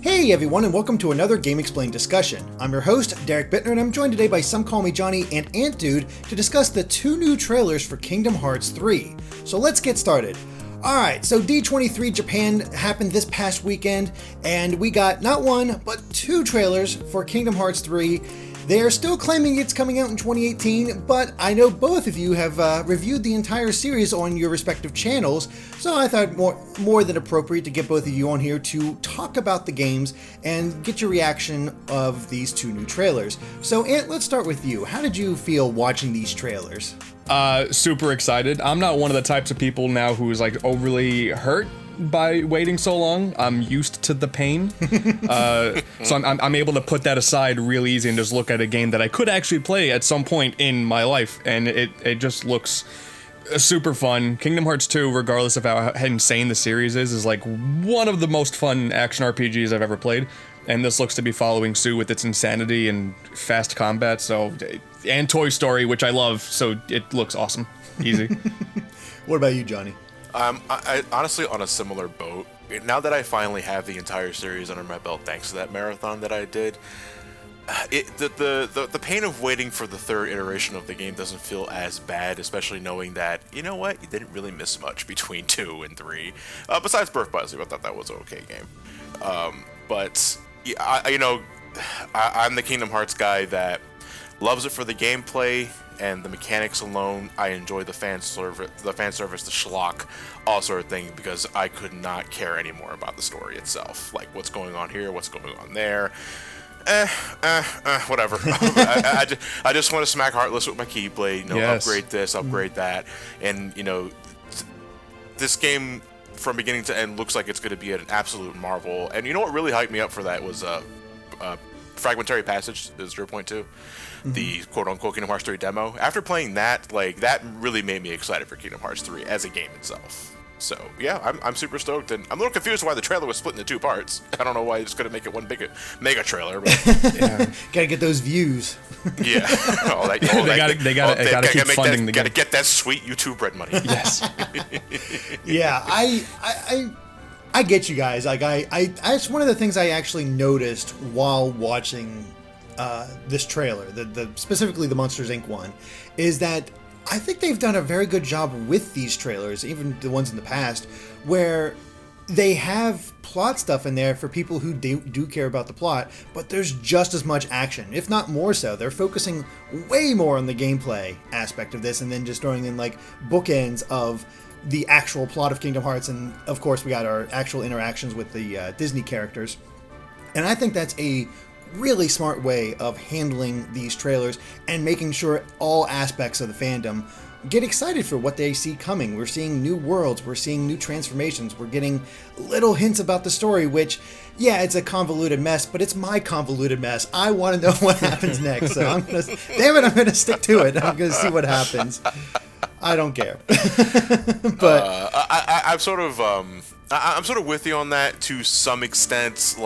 Hey everyone, and welcome to another GameXplain discussion. I'm your host, Derek Bittner, and I'm joined today by SomeCallMeJohnny and AntDude to discuss the two new trailers for Kingdom Hearts 3. So let's get started. Alright, so D23 Japan happened this past weekend, and we got not one, but two trailers for Kingdom Hearts 3. They are still claiming it's coming out in 2018, but I know both of you have reviewed the entire series on your respective channels, so I thought more than appropriate to get both of you on here to talk about the games and get your reaction of these two new trailers. So Ant, let's start with you. How did you feel watching these trailers? Super excited. I'm not one of the types of people now who's like overly hurt by waiting so long. I'm used to the pain, so I'm able to put that aside real easy and just look at a game that I could actually play at some point in my life, and it just looks super fun. Kingdom Hearts 2, regardless of how insane the series is like one of the most fun action RPGs I've ever played, and this looks to be following suit with its insanity and fast combat, and Toy Story, which I love, so it looks awesome. Easy. What about you, Johnny? I honestly on a similar boat. Now that I finally have the entire series under my belt, thanks to that marathon that I did, the pain of waiting for the third iteration of the game doesn't feel as bad, especially knowing that, you know what, you didn't really miss much between 2 and 3. Besides Birth by Sleep, I thought that was an okay game. But yeah, I'm the Kingdom Hearts guy that loves it for the gameplay and the mechanics alone. I enjoy the fan service, the schlock, all sort of thing, because I could not care anymore about the story itself. Like, what's going on here, what's going on there. Whatever. I just want to smack Heartless with my Keyblade, yes. Upgrade this, upgrade that. And, this game, from beginning to end, looks like it's going to be an absolute marvel. And you know what really hyped me up for that was Fragmentary Passage is 0.2. The quote-unquote Kingdom Hearts 3 demo. After playing that, that really made me excited for Kingdom Hearts 3 as a game itself. So, yeah, I'm super stoked, and I'm a little confused why the trailer was split into two parts. I don't know why it's going to make it one big mega trailer, but yeah. Gotta get those views. Yeah. They gotta keep funding the game. Gotta get that sweet YouTube bread money. Yes. Yeah, I get you guys. It's one of the things I actually noticed while watching this trailer, specifically the Monsters Inc. one, is that I think they've done a very good job with these trailers, even the ones in the past, where they have plot stuff in there for people who do care about the plot, but there's just as much action, if not more so. They're focusing way more on the gameplay aspect of this, and then just throwing in bookends of the actual plot of Kingdom Hearts, and of course we got our actual interactions with the Disney characters. And I think that's a really smart way of handling these trailers and making sure all aspects of the fandom get excited for what they see coming. We're seeing new worlds, we're seeing new transformations, we're getting little hints about the story, which, yeah, it's a convoluted mess, but it's my convoluted mess. I want to know what happens next, so I'm going to stick to it. I'm going to see what happens. I don't care. But I'm sort of with you on that to some extent.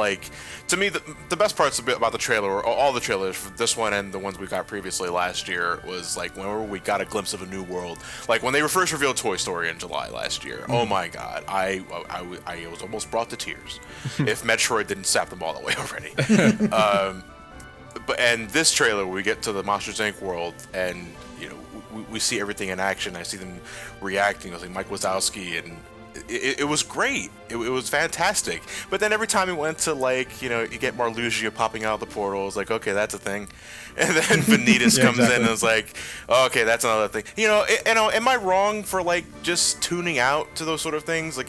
To me, the best parts about the trailer, or all the trailers for this one and the ones we got previously last year, was whenever we got a glimpse of a new world. When they first revealed Toy Story in July last year. Oh my God, I was almost brought to tears. If Metroid didn't sap them all the way already. And this trailer, we get to the Monsters Inc. world, and we see everything in action. I see them reacting. I was Mike Wazowski, and it was great. It was fantastic. But then every time we went to you get Marluxia popping out of the portal, it's okay, that's a thing. And then Vanitas comes in and it's okay, that's another thing. Am I wrong for just tuning out to those sort of things?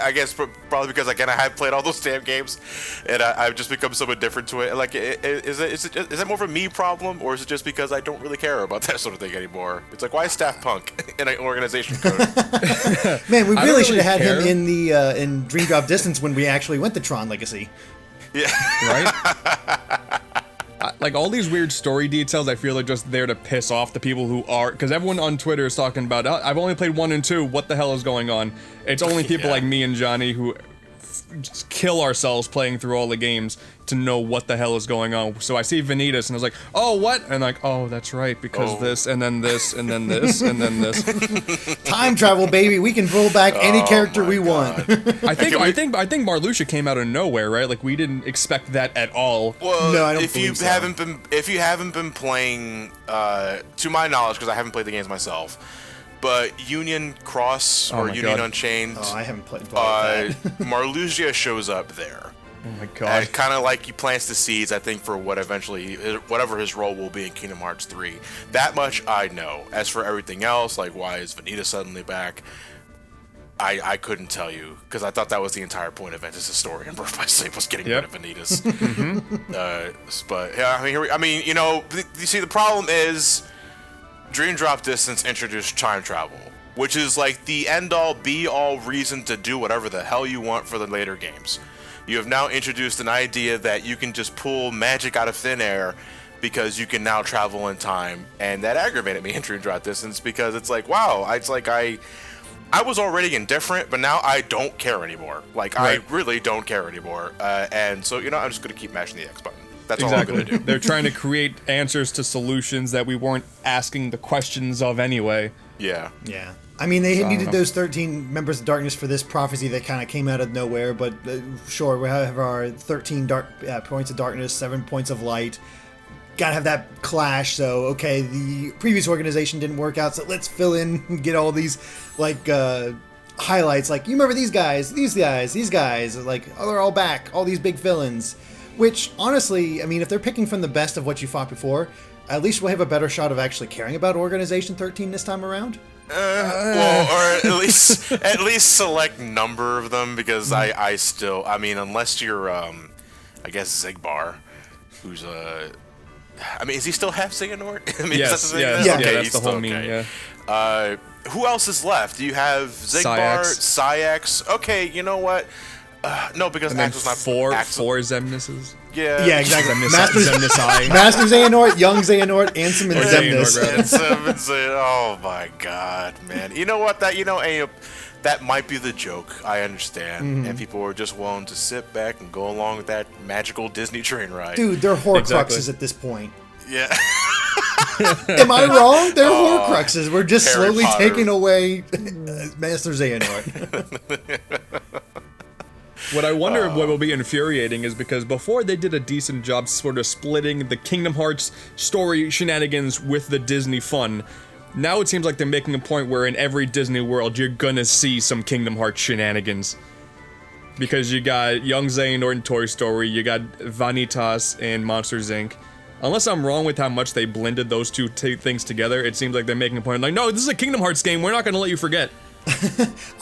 I guess probably because I have played all those damn games, and I've just become so indifferent to it. Is it more of a me problem, or is it just because I don't really care about that sort of thing anymore? It's why is Daft Punk in an organization code? Man, we really should have had him in the in Dream Drop Distance when we actually went to Tron Legacy. Yeah. Right. All these weird story details, I feel are just there to piss off the people who are, because everyone on Twitter is talking about, I've only played 1 and 2, what the hell is going on? It's only people like me and Johnny who just kill ourselves playing through all the games to know what the hell is going on. So I see Vanitas, and I was like, oh, what? And like, oh, that's right, because this, and then this, and then this, and then this. Time travel, baby. We can pull back any character we want. I think Marluxia came out of nowhere, right? Like, we didn't expect that at all. Well, no, I don't if you haven't been playing, to my knowledge, because I haven't played the games myself, but Union Cross or Union Unchained. Oh, I haven't played Marluxia shows up there. Oh my god. Kind of like he plants the seeds, I think, for whatever his role will be in Kingdom Hearts 3. That much I know. As for everything else, like why is Vanita suddenly back, I couldn't tell you, because I thought that was the entire point of Ventus' story in Birth by Sleep, was getting rid of Vanitas. But yeah, you see, the problem is Dream Drop Distance introduced time travel, which is like the end-all, be-all reason to do whatever the hell you want for the later games. You have now introduced an idea that you can just pull magic out of thin air because you can now travel in time, and that aggravated me in Dream Drop Distance, because it's like, wow, I was already indifferent, but now I don't care anymore. Like, right. I really don't care anymore. And so, I'm just going to keep mashing the X button. That's all I'm going to do. They're trying to create answers to solutions that we weren't asking the questions of anyway. Yeah. Yeah. I mean, they needed those 13 members of darkness for this prophecy that kind of came out of nowhere, but sure, we have our 13 points of darkness, 7 points of light. Gotta have that clash, so, okay, the previous organization didn't work out, so let's fill in and get all these, like, highlights, like, you remember these guys, like, oh, they're all back, all these big villains. Which, honestly, I mean, if they're picking from the best of what you fought before, at least we'll have a better shot of actually caring about Organization 13 this time around. Well, or at least select number of them, because I still, unless you're, I guess Zigbar, who's is he still half Xehanort? Yes, that's the whole meme, yeah. Who else is left? You have Zigbar, Sayax. Okay, you know what? No, because Axel's not four Xemnases. Yeah, exactly. Master Xehanort, Young Xehanort, Ansem, and Xemnas. Oh my god, man! You know what? That might be the joke. I understand, and people are just willing to sit back and go along with that magical Disney train ride. Dude, they're Horcruxes at this point. Yeah. Am I wrong? They're Horcruxes. We're just Harry slowly Potter. taking away Master Xehanort. What I wonder what will be infuriating is because before they did a decent job sort of splitting the Kingdom Hearts story shenanigans with the Disney fun, now it seems like they're making a point where in every Disney world you're gonna see some Kingdom Hearts shenanigans. Because you got Young Xehanort in Toy Story, you got Vanitas in Monsters, Inc. Unless I'm wrong with how much they blended those two things together, it seems like they're making a point like, no, this is a Kingdom Hearts game, we're not gonna let you forget.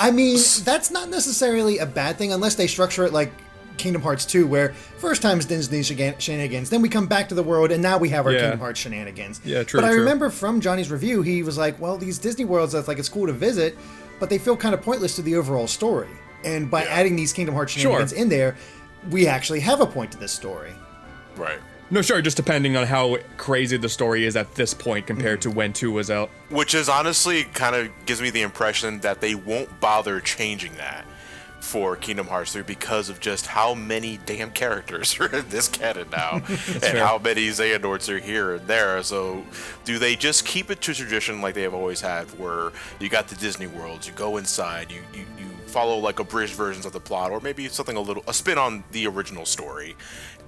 I mean, that's not necessarily a bad thing unless they structure it like Kingdom Hearts 2, where first time is Disney shenanigans, then we come back to the world, and now we have our Kingdom Hearts shenanigans. Yeah, true. But I remember from Johnny's review, he was like, well, these Disney worlds, that's like, it's cool to visit, but they feel kind of pointless to the overall story. And by adding these Kingdom Hearts shenanigans in there, we actually have a point to this story. Right. No, sure, just depending on how crazy the story is at this point compared to when 2 was out. Which is honestly kind of gives me the impression that they won't bother changing that for Kingdom Hearts 3 because of just how many damn characters are in this canon now and fair. How many Xehanorts are here and there. So do they just keep it to tradition like they have always had, where you got the Disney worlds, you go inside, you follow like abridged versions of the plot, or maybe something a spin on the original story,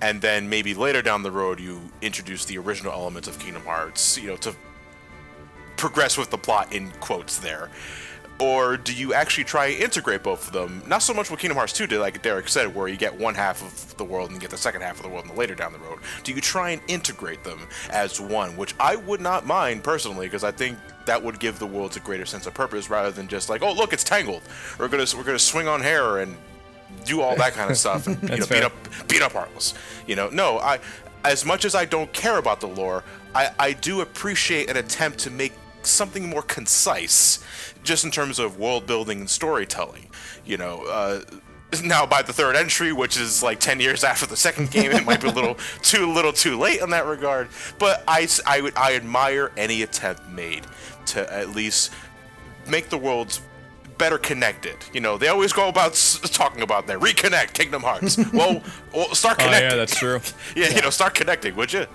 and then maybe later down the road you introduce the original elements of Kingdom Hearts, to progress with the plot in quotes there? Or do you actually try and integrate both of them? Not so much what Kingdom Hearts 2 did, like Derek said, where you get one half of the world and you get the second half of the world later down the road. Do you try and integrate them as one? Which I would not mind personally, because I think that would give the worlds a greater sense of purpose rather than just like, oh look, it's tangled. We're gonna swing on hair and do all that kind of stuff and beat up Heartless. No, as much as I don't care about the lore, I do appreciate an attempt to make something more concise, just in terms of world building and storytelling. Now by the third entry, which is like 10 years after the second game, it might be a little too late in that regard. But I admire any attempt made to at least make the worlds better connected. You know, they always go about talking about that. Reconnect, Kingdom Hearts. well, start connecting. Oh, yeah, that's true. yeah, you know, start connecting, would you?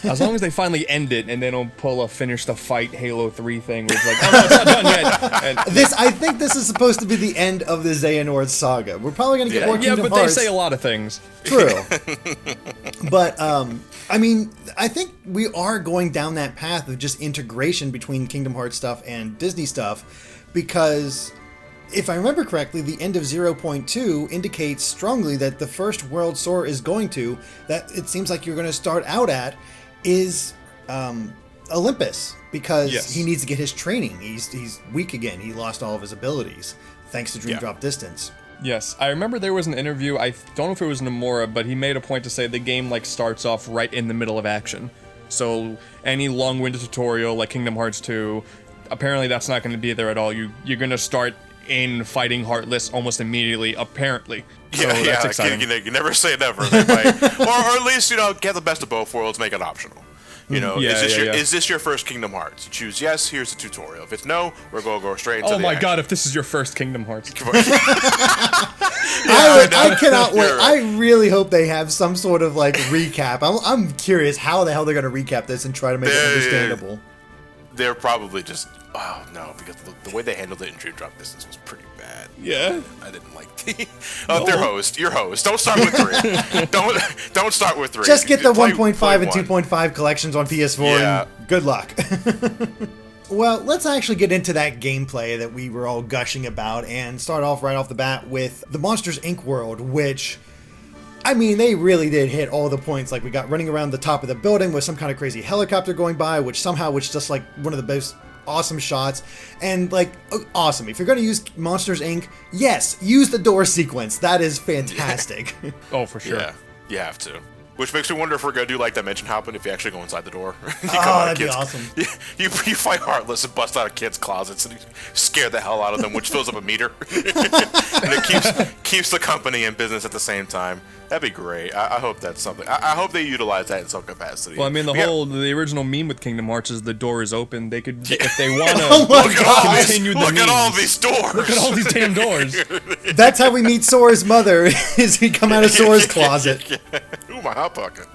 As long as they finally end it and they don't pull a finish the fight Halo 3 thing where it's like, oh no, it's not done yet. And, I think this is supposed to be the end of the Xehanort saga. We're probably going to get more Kingdom Hearts. Yeah, but they say a lot of things. True. But, I mean, I think we are going down that path of just integration between Kingdom Hearts stuff and Disney stuff, because if I remember correctly, the end of 0.2 indicates strongly that the first world Sora is going to, that it seems like you're going to start out at, is Olympus, because he needs to get his training. He's weak again. He lost all of his abilities thanks to Dream Drop Distance. Yes, I remember there was an interview, I don't know if it was Nomura, but he made a point to say the game like starts off right in the middle of action. So any long-winded tutorial like Kingdom Hearts 2, apparently that's not going to be there at all. You're going to start in fighting Heartless almost immediately, apparently. So that's exciting. You never say never. They might, or at least, you know, get the best of both worlds, make it optional. You know, is this your first Kingdom Hearts? You choose yes, here's the tutorial. If it's no, we're going to go straight into the action. God, if this is your first Kingdom Hearts. I cannot wait. Right. I really hope they have some sort of like recap. I'm curious how the hell they're going to recap this and try to make it understandable. They're probably just, oh no, because the way they handled it in Dream Drop Distance was pretty bad. Yeah. I didn't like the... your host. Don't start with 3. don't start with 3. Just get the 1.5 and 2.5 collections on PS4 and good luck. Well, let's actually get into that gameplay that we were all gushing about and start off right off the bat with the Monsters, Inc. world, which... I mean, they really did hit all the points. Like, we got running around the top of the building with some kind of crazy helicopter going by, which just like one of the most awesome shots. And like, awesome. If you're going to use Monsters, Inc., yes, use the door sequence. That is fantastic. Oh, for sure. Yeah, you have to. Which makes me wonder if we're going to do like Dimension Hopping if you actually go inside the door. That'd be awesome. You fight Heartless and bust out of kids' closets and you scare the hell out of them, which fills up a meter. And it keeps the company in business at the same time. That'd be great. I hope that's something. I hope they utilize that in some capacity. Well, I mean, the original meme with Kingdom Hearts is the door is open. They could, if they want to, continue the memes. Look at all these doors. Look at all these damn doors. That's how we meet Sora's mother, is we come out of Sora's closet. Ooh, my hot pocket.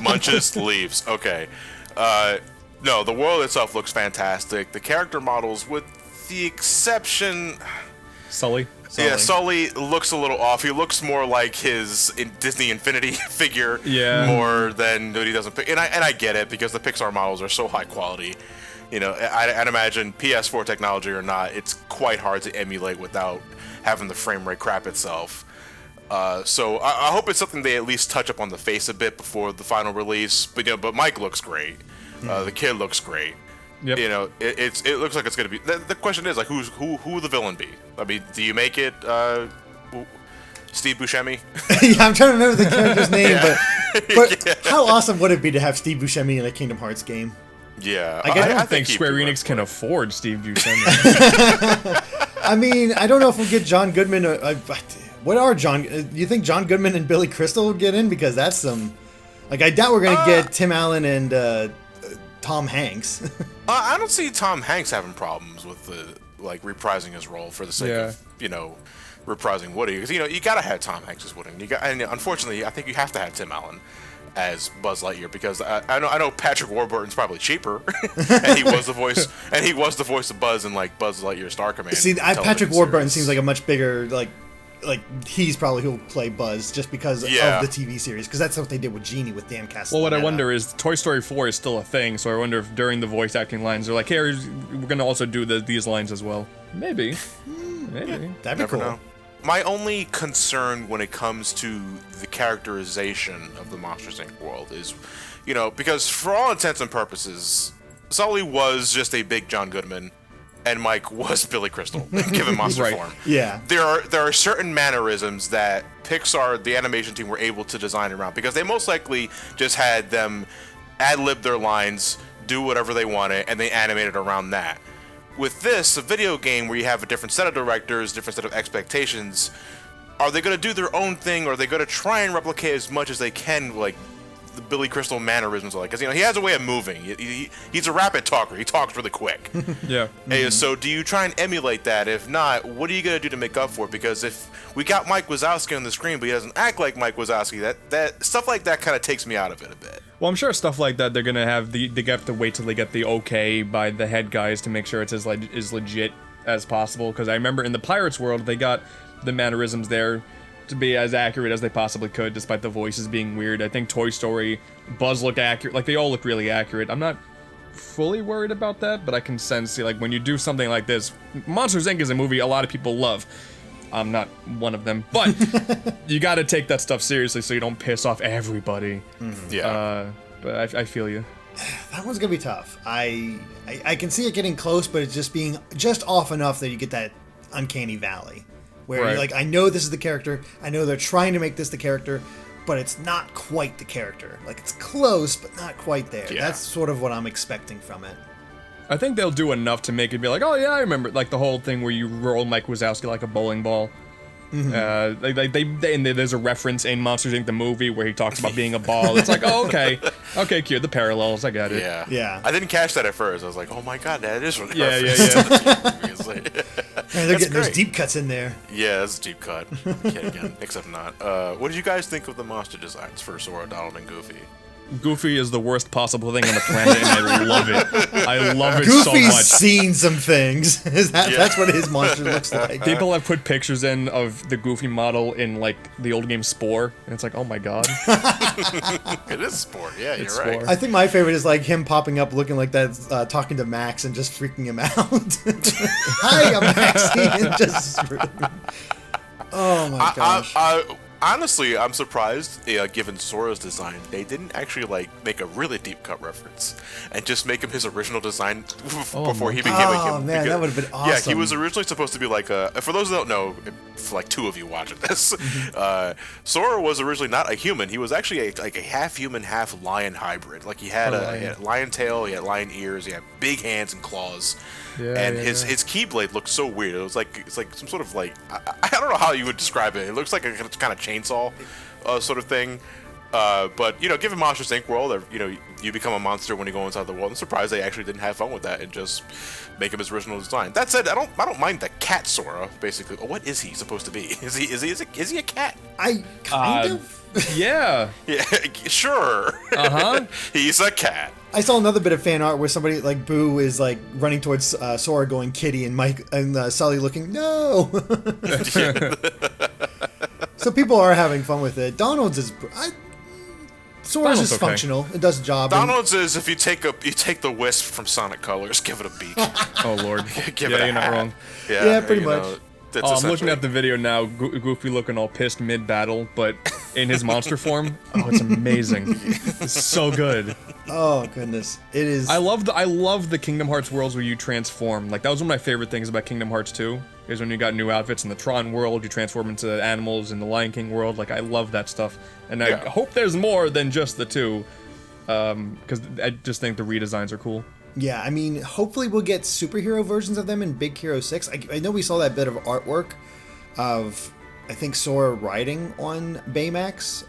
Munches, leaves. Okay. No, the world itself looks fantastic. The character models, with the exception... Sully. Yeah, Sully looks a little off. He looks more like his Disney Infinity figure more than what he does in and I get it, because the Pixar models are so high quality. You know, I'd imagine PS4 technology or not, it's quite hard to emulate without having the frame rate crap itself. So I hope it's something they at least touch up on the face a bit before the final release. But but Mike looks great. The kid looks great. Yep. You know, it looks like it's gonna be. The question is like, who will the villain be? I mean, do you make it Steve Buscemi? Yeah, I'm trying to remember the character's name, but how awesome would it be to have Steve Buscemi in a Kingdom Hearts game? Yeah, I don't think Square Enix can afford Steve Buscemi. I mean, I don't know if we'll get John Goodman. What are you think John Goodman and Billy Crystal will get in? Because that's some. Like, I doubt we're gonna get Tim Allen and Tom Hanks. I don't see Tom Hanks having problems with reprising his role for the sake of reprising Woody, because you gotta have Tom Hanks as Woody. And unfortunately, I think you have to have Tim Allen as Buzz Lightyear, because I know Patrick Warburton's probably cheaper, and he was the voice of Buzz in like Buzz Lightyear Star Command. See, Patrick Warburton seems like a much bigger like he's probably who'll play Buzz just because of the TV series, because that's what they did with Genie with Dan Castellaneta. Well, what I wonder is Toy Story 4 is still a thing, so I wonder if during the voice acting lines they're like, hey, we're gonna also do these lines as well. Maybe. That'd be cool. Know. My only concern when it comes to the characterization of the Monsters, Inc. world is, because for all intents and purposes, Sully was just a big John Goodman, and Mike was Billy Crystal, given monster form. Yeah. There are certain mannerisms that Pixar, the animation team, were able to design around, because they most likely just had them ad-lib their lines, do whatever they wanted, and they animated around that. With this, a video game where you have a different set of directors, different set of expectations, are they going to do their own thing, or are they going to try and replicate as much as they can, like, the Billy Crystal mannerisms are like. Because, he has a way of moving. He's a rapid talker. He talks really quick. Yeah. Hey, so do you try and emulate that? If not, what are you going to do to make up for it? Because if we got Mike Wazowski on the screen, but he doesn't act like Mike Wazowski, that stuff like that kind of takes me out of it a bit. Well, I'm sure stuff like that, they're going to have they have to wait till they get the okay by the head guys to make sure it's as legit as possible. Because I remember in the Pirates world, they got the mannerisms there to be as accurate as they possibly could, despite the voices being weird. I think Toy Story, Buzz looked accurate. Like, they all look really accurate. I'm not fully worried about that, but I can sense, like, when you do something like this, Monsters, Inc. is a movie a lot of people love. I'm not one of them, but you gotta take that stuff seriously so you don't piss off everybody. Mm-hmm. Yeah. But I feel you. That one's gonna be tough. I can see it getting close, but it's just being just off enough that you get that uncanny valley. Where Right. you're like, I know this is the character, I know they're trying to make this the character, but it's not quite the character. Like, it's close, but not quite there. Yeah. That's sort of what I'm expecting from it. I think they'll do enough to make it be like, oh yeah, I remember, like the whole thing where you roll Mike Wazowski like a bowling ball. And there's a reference in Monsters Inc. the movie where he talks about being a ball. It's like, oh, okay, cute, the parallels, I got it. Yeah. Yeah. I didn't catch that at first. I was like, oh my god, that is what Yeah. Man, they're getting those great. deep cuts in there. Yeah, that's a deep cut. Yet again, except not. What did you guys think of the monster designs for Sora, Donald, and Goofy? Goofy is the worst possible thing on the planet, and I love it. I love it so Goofy's much. seen some things. That's what his monster looks like. People have put pictures in of the Goofy model in, like, the old game Spore, and it's like, oh my god. It is sport. Yeah, It's you're right. Spore. I think my favorite is like him popping up looking like that, talking to Max and just freaking him out. Hi, I'm Maxie. And just, oh my gosh. Honestly, I'm surprised, given Sora's design, they didn't actually like make a really deep cut reference and just make him his original design before he became a Oh him. man, that would have been awesome. Yeah, he was originally supposed to be like a. For those who don't know, for like two of you watching this, Sora was originally not a human. He was actually like a half human, half lion hybrid. Like he had he had lion tail, he had lion ears, he had big hands and claws. His Keyblade looked so weird. It's like some sort of like I don't know how you would describe it. It looks like a kind of chainsaw sort of thing. But given Monsters Inc. world, you become a monster when you go inside the world. I'm surprised they actually didn't have fun with that and just make him his original design. That said, I don't mind the cat Sora. Basically, what is he supposed to be? Is he a cat? I kind of. Yeah. Yeah, sure. He's a cat. I saw another bit of fan art where somebody like Boo is like running towards Sora going Kitty and Mike and Sully looking no. So people are having fun with it. Donald's is Sora's is okay. functional. It does the job. Donald's is if you take the wisp from Sonic Colors, give it a beak. Oh lord. Give Yeah, it a you're not hat. wrong. Yeah, pretty much. That's Oh, I'm looking essentially- at the video now. Goofy looking all pissed mid-battle, but in his monster form. Oh, it's amazing. It's so good. Oh goodness, it is. I love the Kingdom Hearts worlds where you transform. Like, that was one of my favorite things about Kingdom Hearts 2, is when you got new outfits in the Tron world, you transform into animals in the Lion King world. Like, I love that stuff. And I hope there's more than just the two, because I just think the redesigns are cool. Yeah, I mean, hopefully we'll get superhero versions of them in Big Hero 6. I know we saw that bit of artwork of, I think, Sora riding on Baymax.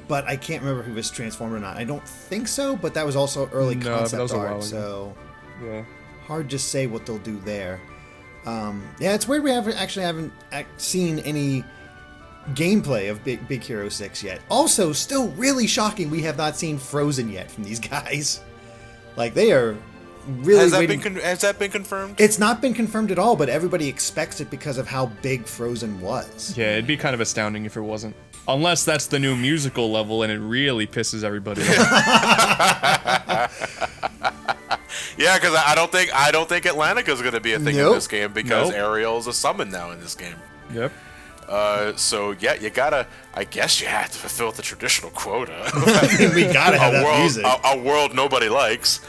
But I can't remember if he was transformed or not. I don't think so, but that was also early No, but that concept was a while art, ago. so Yeah. hard to say what they'll do there. Yeah, it's weird we haven't seen any gameplay of Big Hero 6 yet. Also, still really shocking we have not seen Frozen yet from these guys. Like, they are really waiting. Has that been confirmed? It's not been confirmed at all, but everybody expects it because of how big Frozen was. Yeah, it'd be kind of astounding if it wasn't. Unless that's the new musical level and it really pisses everybody off. Yeah, because I don't think Atlantica's going to be a thing in Nope. this game because Nope. Ariel's a summon now in this game. Yep. So yeah, I guess you have to fulfill the traditional quota. We gotta have that music. A world nobody likes.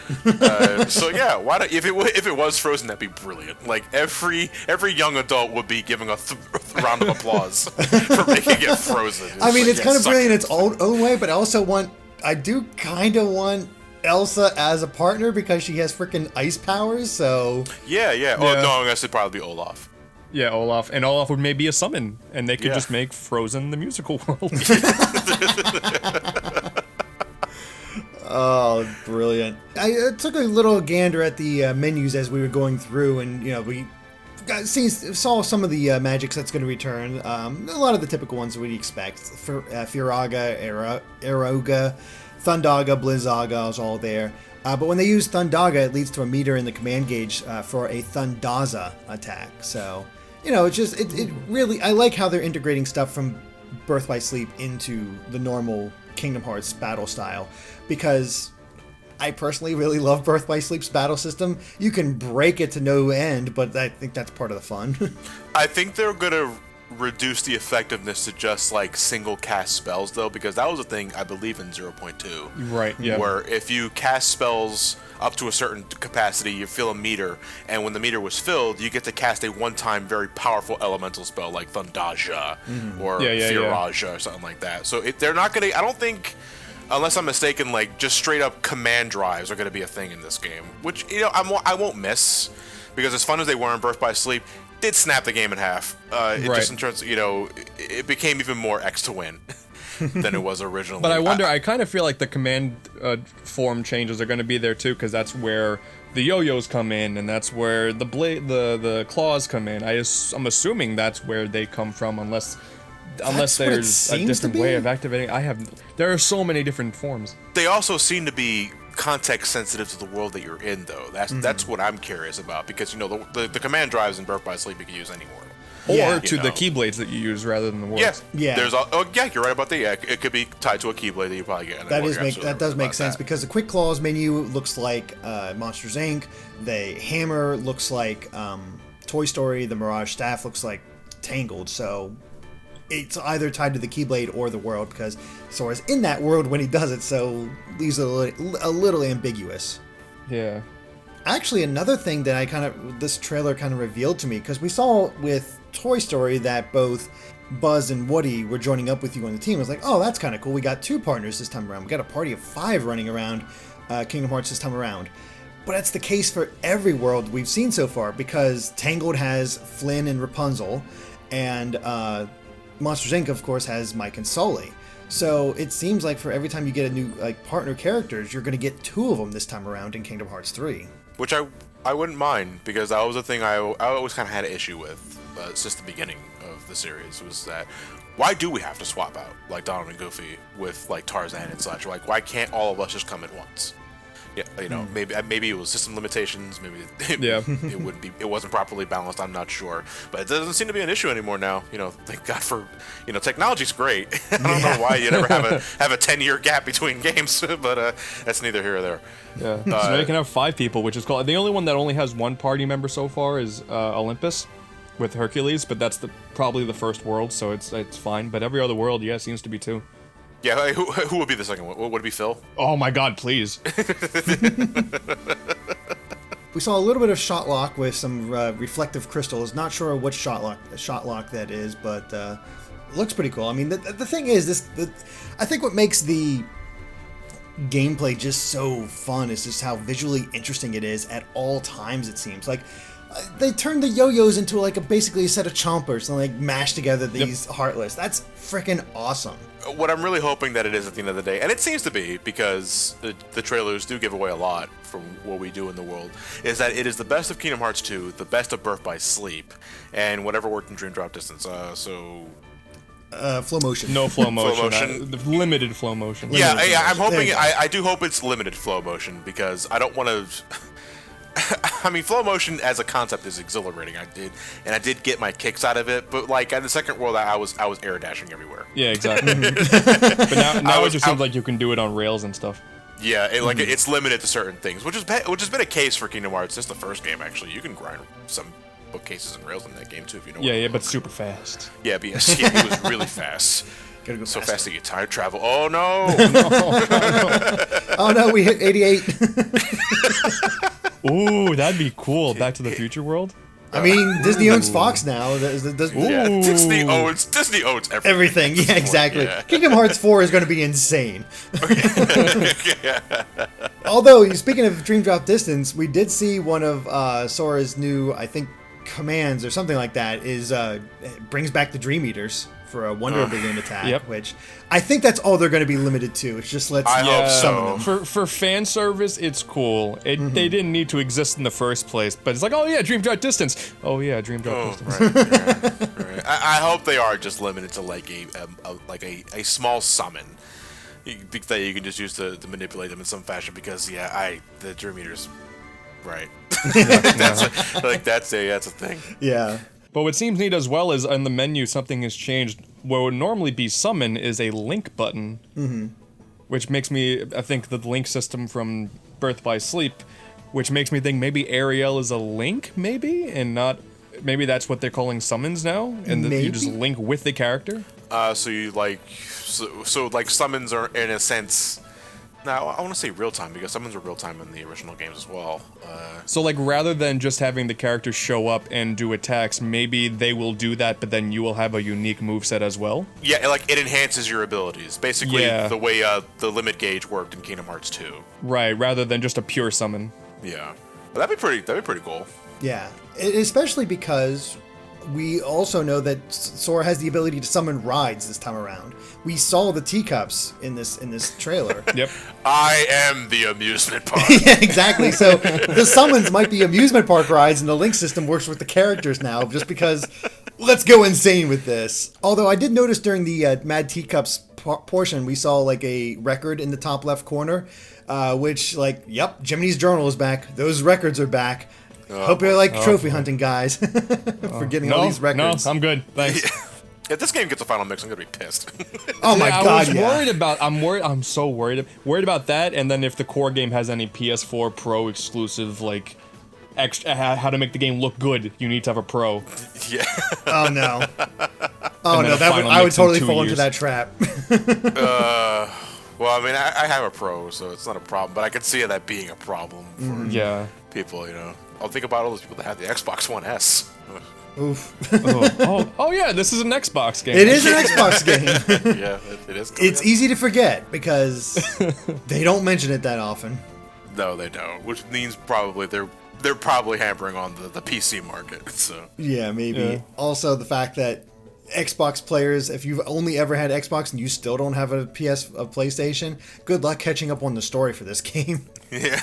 So yeah, why don't if it was Frozen, that'd be brilliant. Like every young adult would be giving a round of applause for making it Frozen. I mean, like, it's kind of suck brilliant in it. its own way, but I do kind of want Elsa as a partner because she has freaking ice powers, so... Yeah. Oh Yeah. no, I guess it'd probably be Olaf. Yeah, Olaf. And Olaf would maybe a summon, and they could Yeah. just make Frozen the musical world. I took a little gander at the menus as we were going through, and we saw some of the magics that's going to return. A lot of the typical ones we'd expect. Firaga, Eroga, Thundaga, Blizzaga is all there. But when they use Thundaga, it leads to a meter in the command gauge for a Thundaza attack. So, it really, I like how they're integrating stuff from Birth by Sleep into the normal Kingdom Hearts battle style, because I personally really love Birth by Sleep's battle system. You can break it to no end, but I think that's part of the fun. I think they're going to reduce the effectiveness to just like single cast spells, though, because that was a thing I believe in 0.2. Right, yeah. Where if you cast spells up to a certain capacity, you fill a meter, and when the meter was filled, you get to cast a one-time very powerful elemental spell like Thundaja or Firaja or something like that. So they're not going to, I don't think, unless I'm mistaken, like just straight up command drives are going to be a thing in this game, which I won't miss, because as fun as they were in Birth by Sleep, did snap the game in half. Just in terms of, it became even more X to win than it was originally. But I wonder, I kind of feel like the command form changes are going to be there too, because that's where the yo-yos come in, and that's where the claws come in. I'm assuming that's where they come from, unless there's a different way of activating. There are so many different forms. They also seem to be context sensitive to the world that you're in, though. That's what I'm curious about, because the command drives in Birth by Sleep you can use anywhere. Or to the Keyblades that you use rather than the words. Yeah. You're right about that. Yeah, it could be tied to a Keyblade that you probably get. That does make sense, because the Quick Claws menu looks like Monsters Inc. The hammer looks like Toy Story. The Mirage Staff looks like Tangled. So it's either tied to the Keyblade or the world, because Sora's in that world when he does it, so leaves it a little ambiguous. Yeah. Actually, another thing that this trailer kind of revealed to me, because we saw with Toy Story that both Buzz and Woody were joining up with you on the team. I was like, oh, that's kind of cool. We got 2 partners this time around. We got a party of 5 running around Kingdom Hearts this time around. But that's the case for every world we've seen so far, because Tangled has Flynn and Rapunzel, and Monsters Inc., of course, has Mike and Sully. So it seems like for every time you get a new partner characters, you're going to get 2 of them this time around in Kingdom Hearts 3. Which I wouldn't mind, because that was the thing I always kind of had an issue with since the beginning of the series, was that why do we have to swap out like Donald and Goofy with like Tarzan and such? Like, why can't all of us just come at once? Yeah, maybe it was system limitations. Maybe it wasn't properly balanced. I'm not sure, but it doesn't seem to be an issue anymore now. Thank God for technology's great. I don't know why you never have a 10-year gap between games, but that's neither here or there. Yeah, so now you can have 5 people, which is cool. The only one that only has 1 party member so far is Olympus with Hercules, but that's probably the first world, so it's fine. But every other world, seems to be 2. Yeah, who would be the second one? Would it be Phil? Oh my God, please. We saw a little bit of shot lock with some reflective crystals. Not sure what shot lock that is, but it looks pretty cool. I mean, the thing is, I think what makes the gameplay just so fun is just how visually interesting it is at all times, it seems. Like, they turned the yo-yos into basically a set of chompers and mashed together these Heartless. That's freaking awesome. What I'm really hoping that it is at the end of the day, and it seems to be, because the trailers do give away a lot from what we do in the world, is that it is the best of Kingdom Hearts 2, the best of Birth by Sleep, and whatever worked in Dream Drop Distance. Flow motion. No flow motion. Limited flow motion. I'm hoping. I do hope it's limited flow motion, because I don't want to. I mean, flow motion as a concept is exhilarating. I did get my kicks out of it. But in the second world, I was air dashing everywhere. Yeah, exactly. But now it just seems like you can do it on rails and stuff. Yeah, it's limited to certain things, which has been a case for Kingdom Hearts since the first game. Actually, you can grind some bookcases and rails in that game too, if you know. Yeah, but super fast. Yeah, but it was really fast. Gotta go so fast that you time travel. Oh no! Oh no, we hit 88. Ooh, that'd be cool. Back to the Future world. I mean, Disney owns Fox now. Disney owns everything. Yeah, exactly. Yeah. Kingdom Hearts 4 is going to be insane. Although, speaking of Dream Drop Distance, we did see one of Sora's new, I think, commands or something like that brings back the Dream Eaters for a Wonder Balloon attack, Yep. which I think that's all they're going to be limited to. It's just let's I hope summon so. them. For fan service, it's cool. They didn't need to exist in the first place, but it's like, oh yeah, Dream Drop Distance. Oh yeah, Dream Drop Distance. Right. I hope they are just limited to like a small summon that you can just use to manipulate them in some fashion. Because the Dream Eater's right. That's a thing. Yeah. But what seems neat as well is on the menu something has changed. What would normally be summon is a link button, which makes me I think the link system from Birth by Sleep, which makes me think maybe Ariel is a link, and not maybe that's what they're calling summons now, and that you just link with the character. So you so summons are in a sense. Now I want to say real time because summons were real time in the original games as well. So like rather than just having the character show up and do attacks, maybe they will do that, but then you will have a unique moveset as well. Yeah, like it enhances your abilities. Basically, Yeah. the way the limit gauge worked in Kingdom Hearts 2. Right, rather than just a pure summon. Yeah, but that'd be pretty cool. Yeah. Especially because we also know that Sora has the ability to summon rides this time around. We saw the teacups in this trailer. Yep. I am the amusement park. Yeah, exactly. So the summons might be amusement park rides, and the link system works with the characters now, just because let's go insane with this. Although I did notice during the Mad Teacups portion, we saw like a record in the top left corner, which yep, Jiminy's Journal is back. Those records are back. Hope you like trophy hunting, guys, for getting all these records. No, I'm good. Thanks. If this game gets a final mix, I'm gonna be pissed. Oh my I god! was worried about. I'm so worried about that. And then if the core game has any PS4 Pro exclusive extra how to make the game look good, you need to have a Pro. Yeah. Oh no! Oh no! I would totally fall into that trap. Well, I mean, I have a Pro, so it's not a problem. But I could see that being a problem for people. I'll think about all those people that have the Xbox One S. Oof. Oh yeah, this is an Xbox game. It is an Xbox game. Yeah, it is. It's easy to forget because they don't mention it that often. No, they don't. Which means probably they're probably hampering on the PC market. So yeah, maybe. Yeah. Also, the fact that Xbox players, if you've only ever had Xbox and you still don't have a PlayStation, good luck catching up on the story for this game. yeah.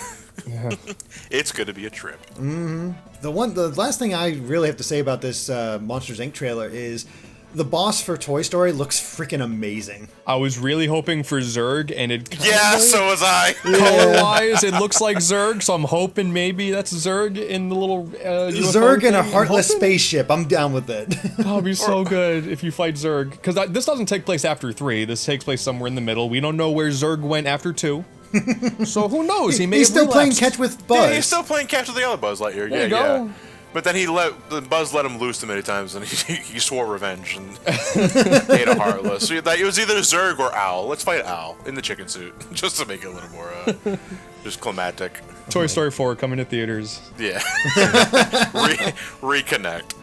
It's going to be a trip. The last thing I really have to say about this Monsters Inc. trailer is the boss for Toy Story looks freaking amazing. I was really hoping for Zurg, and it So was I. color-wise, it looks like Zurg, so I'm hoping maybe that's Zurg in the little UFO Zurg in a thing. heartless spaceship. I'm down with it. That'd be so good if you fight Zurg. Because this doesn't take place after 3. This takes place somewhere in the middle. We don't know where Zurg went after 2. So who knows? He's still playing catch with Buzz. Yeah, he's still playing catch with the other Buzz Lightyear. There you go. Yeah. But then Buzz let him loose too many times, and he swore revenge and ate a heartless. So it was either Zurg or Owl. Let's fight Owl in the chicken suit, just to make it a little more just climactic. Toy Story 4 coming to theaters. Yeah. Reconnect.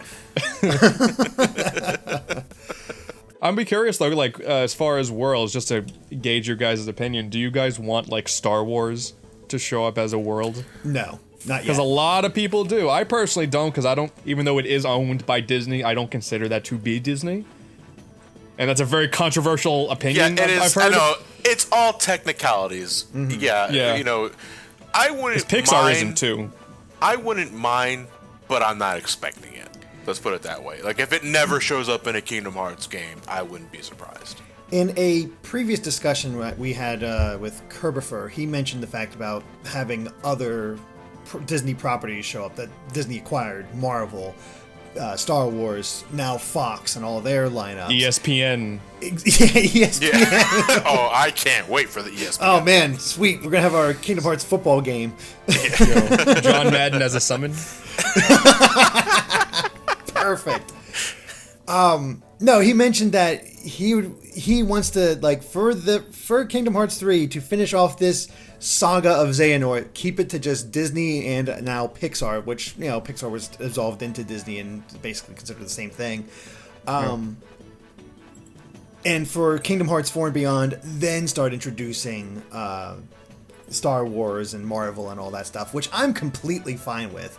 I'd be curious though, as far as worlds, just to gauge your guys' opinion, do you guys want Star Wars to show up as a world? No, not yet. Because a lot of people do. I personally don't, because I don't, even though it is owned by Disney, I don't consider that to be Disney. And that's a very controversial opinion. Yeah, it is. I've heard. I know. It's all technicalities. Yeah. I wouldn't Pixar mind, isn't too. I wouldn't mind, but I'm not expecting it. Let's put it that way. If it never shows up in a Kingdom Hearts game, I wouldn't be surprised. In a previous discussion that we had with Kerbifer, he mentioned the fact about having other Disney properties show up that Disney acquired, Marvel, Star Wars, now Fox, and all their lineups. ESPN. ESPN. Yeah. Oh, I can't wait for the ESPN. Oh man, sweet! We're gonna have our Kingdom Hearts football game. John Madden as a summon. Perfect. No, he mentioned that he wants to for Kingdom Hearts 3 to finish off this saga of Xehanort, keep it to just Disney and now Pixar, which Pixar was dissolved into Disney and basically considered the same thing. And for Kingdom Hearts 4 and beyond, then start introducing Star Wars and Marvel and all that stuff, which I'm completely fine with.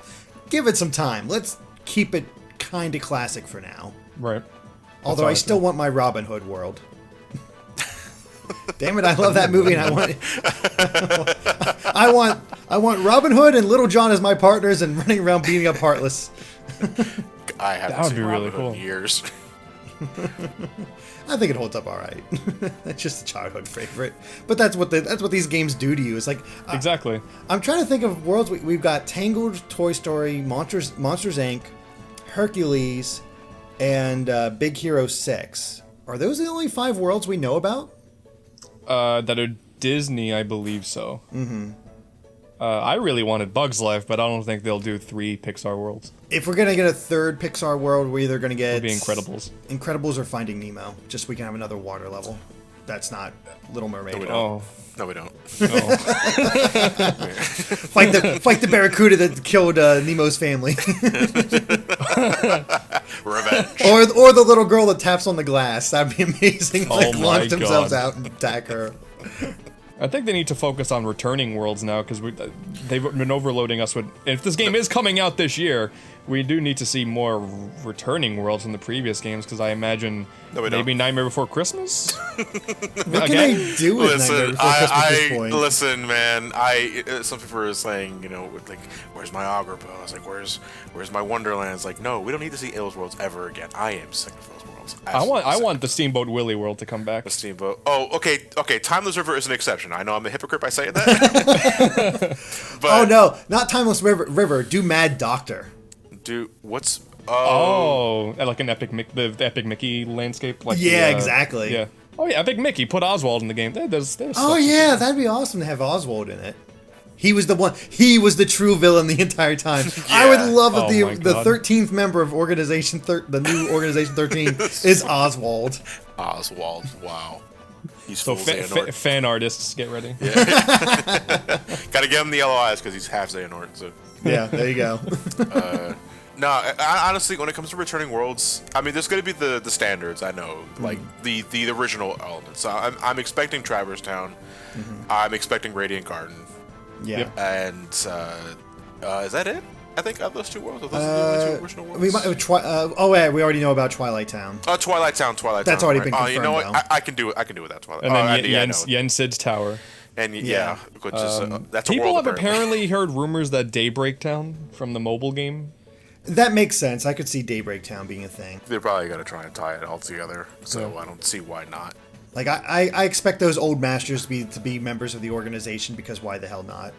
Give it some time. Let's keep it kind of classic for now. Right. Although I still want my Robin Hood world. Damn it! I love that movie, and I want Robin Hood and Little John as my partners and running around beating up Heartless. I haven't seen Robin Hood in years. I think it holds up all right. It's just a childhood favorite, but that's what these games do to you. It's like exactly. I'm trying to think of worlds. We've got Tangled, Toy Story, Monsters Inc., Hercules, and Big Hero 6. Are those the only 5 worlds we know about? That are Disney, I believe so. Mm-hmm. I really wanted Bugs Life, but I don't think they'll do 3 Pixar worlds. If we're gonna get a 3rd Pixar world, we're either gonna get It'll be Incredibles or Finding Nemo. Just so we can have another water level. That's not Little Mermaid. No, we don't. No, we don't. No. Fight the barracuda that killed Nemo's family. Revenge. Or the little girl that taps on the glass. That'd be amazing. Oh Like my launch themselves God. out and attack her. I think they need to focus on returning worlds now, because they've been overloading us with... If this game is coming out this year, we do need to see more returning worlds from the previous games, because I imagine maybe Nightmare Before Christmas? What can they do with Nightmare Before Christmas at this point? Listen, man. Some people are saying, like, where's my Agrabah? I was like, where's my Wonderlands? Like, no, we don't need to see those worlds ever again. I am sick of those worlds. I want the Steamboat Willie world to come back. The Steamboat. Oh, okay. Timeless River is an exception. I know I'm a hypocrite by saying that. But oh no, not Timeless River. Do Mad Doctor. What's? Like an the Epic Mickey landscape. Like exactly. Yeah. Oh yeah, Epic Mickey. Put Oswald in the game. There's that'd be awesome to have Oswald in it. He was the one. He was the true villain the entire time. Yeah. I would love if the 13th member of the new Organization 13 is Oswald. Oswald. Wow. He's so fan artists, get ready. Yeah. Gotta give him the yellow eyes because he's half Xehanort. So. Yeah, there you go. No, honestly, when it comes to returning worlds, I mean, there's going to be the standards. I know, like the original elements. So I'm expecting Traverse Town. Mm-hmm. I'm expecting Radiant Garden. Yeah. And is that it? I think of those 2 worlds. Are those the only 2 original worlds? We might. We already know about Twilight Town. Twilight Town. That's already been confirmed. You know what? I can do it. I can do it. That's Twilight. And then Yen Sid's Tower. And which is that's people a world have apparently heard rumors that Daybreak Town from the mobile game. That makes sense. I could see Daybreak Town being a thing. They're probably going to try and tie it all together, so I don't see why not. Like I expect those old masters to be members of the organization, because why the hell not?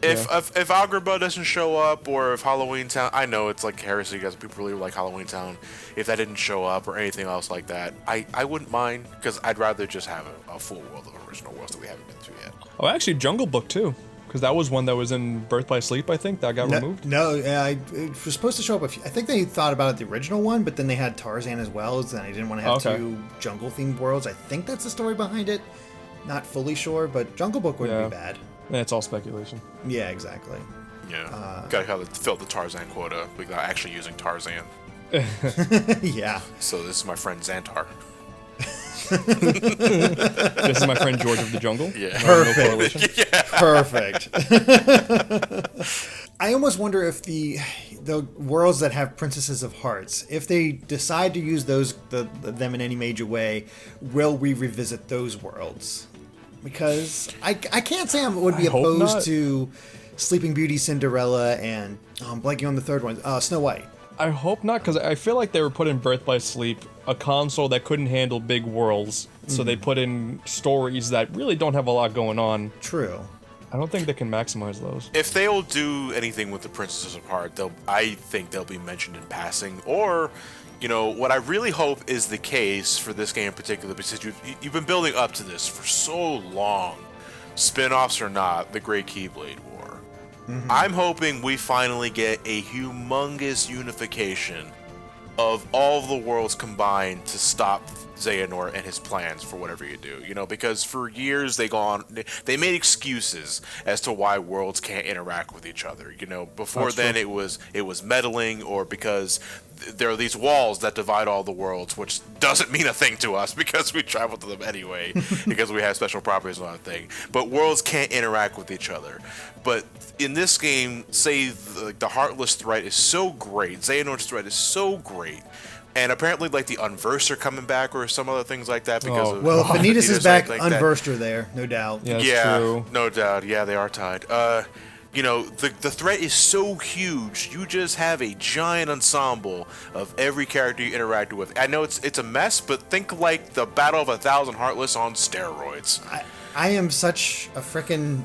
If Agrabah doesn't show up, or if Halloween Town, I know it's like heresy because people really like Halloween Town. If that didn't show up or anything else like that, I wouldn't mind, because I'd rather just have a full world of original worlds that we haven't been to yet. Oh, actually, Jungle Book too, because that was one that was in Birth by Sleep. I think that got removed. No, it was supposed to show up. I think they thought about it, the original one, but then they had Tarzan as well, and they didn't want to have 2 jungle-themed worlds. I think that's the story behind it. Not fully sure, but Jungle Book wouldn't be bad. It's all speculation. Yeah, exactly. Yeah, gotta fill the Tarzan quota without actually using Tarzan. Yeah. So this is my friend Xantar. This is my friend George of the Jungle. Yeah. Perfect. Yeah. Perfect. I almost wonder if the worlds that have Princesses of Hearts, if they decide to use them in any major way, will we revisit those worlds? Because I can't say I would be opposed to Sleeping Beauty, Cinderella, and I'm blanking on the 3rd one, Snow White. I hope not, because I feel like they were put in Birth by Sleep, a console that couldn't handle big worlds, so they put in stories that really don't have a lot going on. True. I don't think they can maximize those. If they'll do anything with the Princesses of Heart, I think they'll be mentioned in passing, or... what I really hope is the case for this game in particular, because you've been building up to this for so long, spin-offs or not, the Great Keyblade War. Mm-hmm. I'm hoping we finally get a humongous unification of all of the worlds combined to stop Xehanort and his plans for whatever you do. Because for years they made excuses as to why worlds can't interact with each other. Before then it was meddling, or because there are these walls that divide all the worlds, which doesn't mean a thing to us because we travel to them anyway, because we have special properties and all that thing. But worlds can't interact with each other. But in this game, say the Heartless threat is so great, Xehanort's threat is so great, And apparently, like, the Unversed are coming back or some other things like that because of... Well, if Vanitas is back, like Unversed are there, no doubt. Yeah, true. No doubt. Yeah, they are tied. You know, the threat is so huge. You just have a giant ensemble of every character you interact with. I know it's a mess, but think like the Battle of 1,000 Heartless on steroids. I am such a frickin'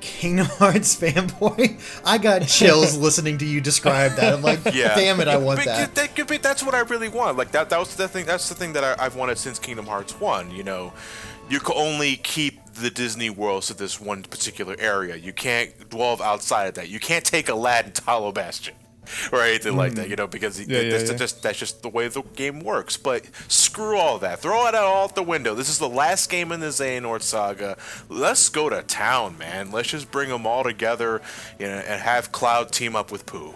Kingdom Hearts fanboy. I got chills listening to you describe that. I'm like, damn it, I want that. That's what I really want. Like that was the thing. That's the thing that I've wanted since Kingdom Hearts 1. You know, you can only keep the Disney worlds to this one particular area. You can't dwell outside of that. You can't take Aladdin to Hollow Bastion or anything like that, you know, because that's just the way the game works. But screw all that. Throw it all out the window. This is the last game in the Xehanort saga. Let's go to town, man. Let's just bring them all together, you know, and have Cloud team up with Pooh.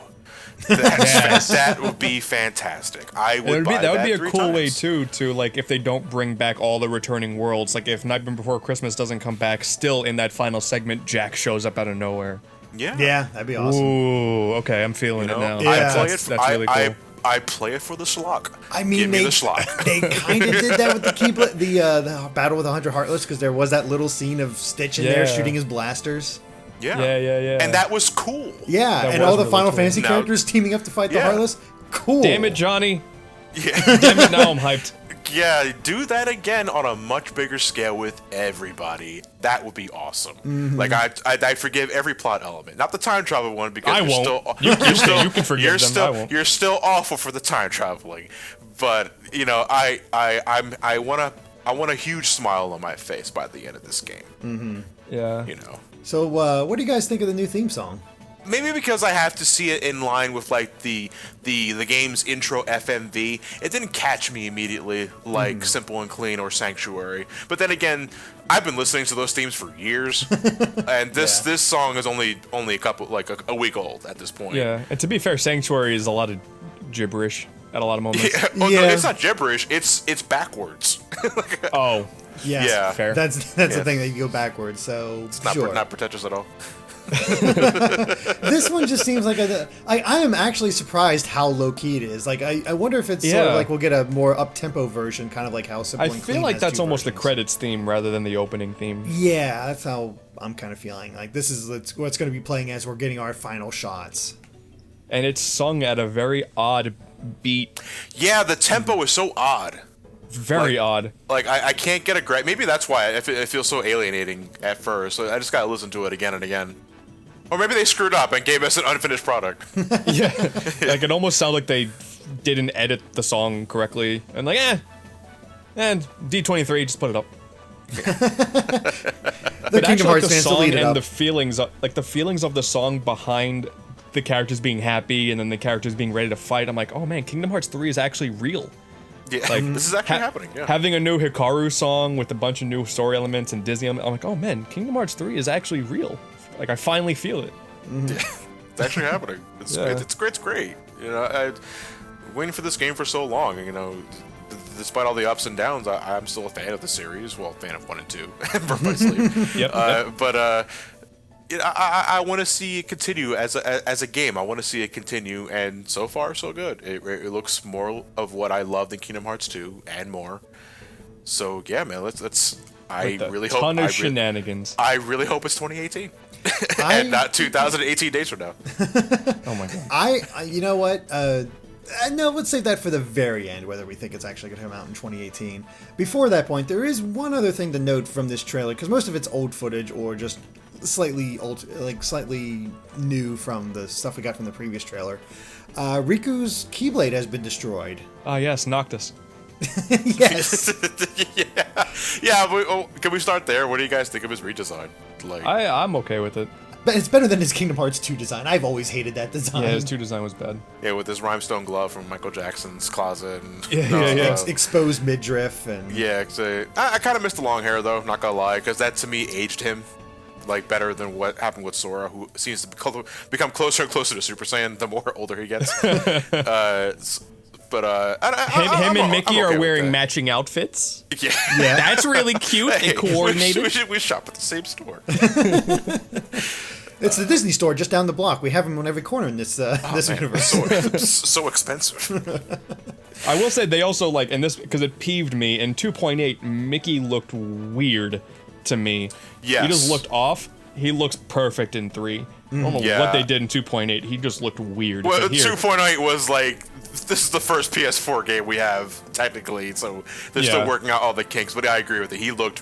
That would be fantastic. I would buy that. That would be a cool way too, to like if they don't bring back all the returning worlds, like if Nightmare Before Christmas doesn't come back, still in that final segment, Jack shows up out of nowhere. Yeah, that'd be awesome. Ooh, okay, I'm feeling it now. Yeah. That's really cool. I play it for the schlock. I mean, the schlock. They kind of did that with the Keyblade, the Battle with 100 Heartless, because there was that little scene of Stitch in there shooting his blasters. Yeah, and that was cool. Yeah, and all the Final Fantasy characters teaming up to fight the Heartless. Cool. Damn it, Johnny. Yeah. Damn it, now I'm hyped. Yeah, do that again on a much bigger scale with everybody. That would be awesome. Mm-hmm. Like I forgive every plot element, not the time travel one because I won't. You can forgive them. I won't. You're still awful for the time traveling, but you know I want a huge smile on my face by the end of this game. Mm-hmm. Yeah. You know. So what do you guys think of the new theme song? Maybe because I have to see it in line with like the game's intro FMV, it didn't catch me immediately like Simple and Clean or Sanctuary. But then again, I've been listening to those themes for years, and this song is only a couple a week old at this point. Yeah, and to be fair, Sanctuary is a lot of gibberish at a lot of moments. Yeah. Oh, no, it's not gibberish. It's backwards. Oh. Yes. Yeah, fair. That's the thing that you go backwards. So it's not not pretentious at all. This one just seems like I am actually surprised how low key it is. Like I wonder if it's sort of like we'll get a more up tempo version, kind of like how Simple and Clean feel like has that's two almost the versions. credits theme rather than the opening theme. Yeah, that's how I'm kind of feeling. Like this is what's going to be playing as we're getting our final shots. And it's sung at a very odd beat. Yeah, the tempo is so odd. Very odd. Like, I can't get a grasp. Maybe that's why it feels so alienating at first. So I just gotta listen to it again and again. Or maybe they screwed up and gave us an unfinished product. Yeah. Like, it almost sounded like they didn't edit the song correctly. And like, and D23, just put it up. The Kingdom Hearts fans to lead it up. The feelings of the song behind the characters being happy and then the characters being ready to fight. I'm like, oh man, Kingdom Hearts 3 is actually real. Yeah, like, this is actually happening. Yeah. Having a new Hikaru song with a bunch of new story elements and Disney elements, I'm like, oh man, Kingdom Hearts 3 is actually real. Like, I finally feel it. Yeah, it's actually happening. It's great. You know, I've waiting for this game for so long. You know, despite all the ups and downs, I'm still a fan of the series. Well, fan of 1 and 2, Birth by Sleep. Yep. But I want to see it continue as a game. I want to see it continue, and so far, so good. It looks more of what I loved in Kingdom Hearts 2 and more. So yeah, man, let's. I really hope. Ton of shenanigans. I really hope it's 2018, and not 2018 days from now. Oh my god. You know what? No, let's save that for the very end, whether we think it's actually going to come out in 2018. Before that point, there is one other thing to note from this trailer, because most of it's old footage or just slightly old, like slightly new from the stuff we got from the previous trailer. Riku's Keyblade has been destroyed. Ah, yes, Noctis. Yes. Yeah. Can we start there? What do you guys think of his redesign? Like, I'm okay with it. But it's better than his Kingdom Hearts 2 design. I've always hated that design. Yeah, his 2 design was bad. Yeah, with his rhinestone glove from Michael Jackson's closet. And, exposed midriff. And yeah, I kind of missed the long hair, though, not gonna lie, because that, to me, aged him like better than what happened with Sora, who seems to become closer and closer to Super Saiyan the more older he gets. But him and Mickey are wearing matching outfits. Yeah. That's really cute and coordinated. We shop at the same store. It's the Disney store just down the block. We have them on every corner in this universe. So expensive. I will say they also like in this because it peeved me in 2.8. Mickey looked weird to me. Yes. He just looked off. He looks perfect in 3. I don't know what they did in 2.8. He just looked weird. Well, 2.8 was like, this is the first PS4 game we have, technically, so they're still working out all the kinks, but I agree with it. He looked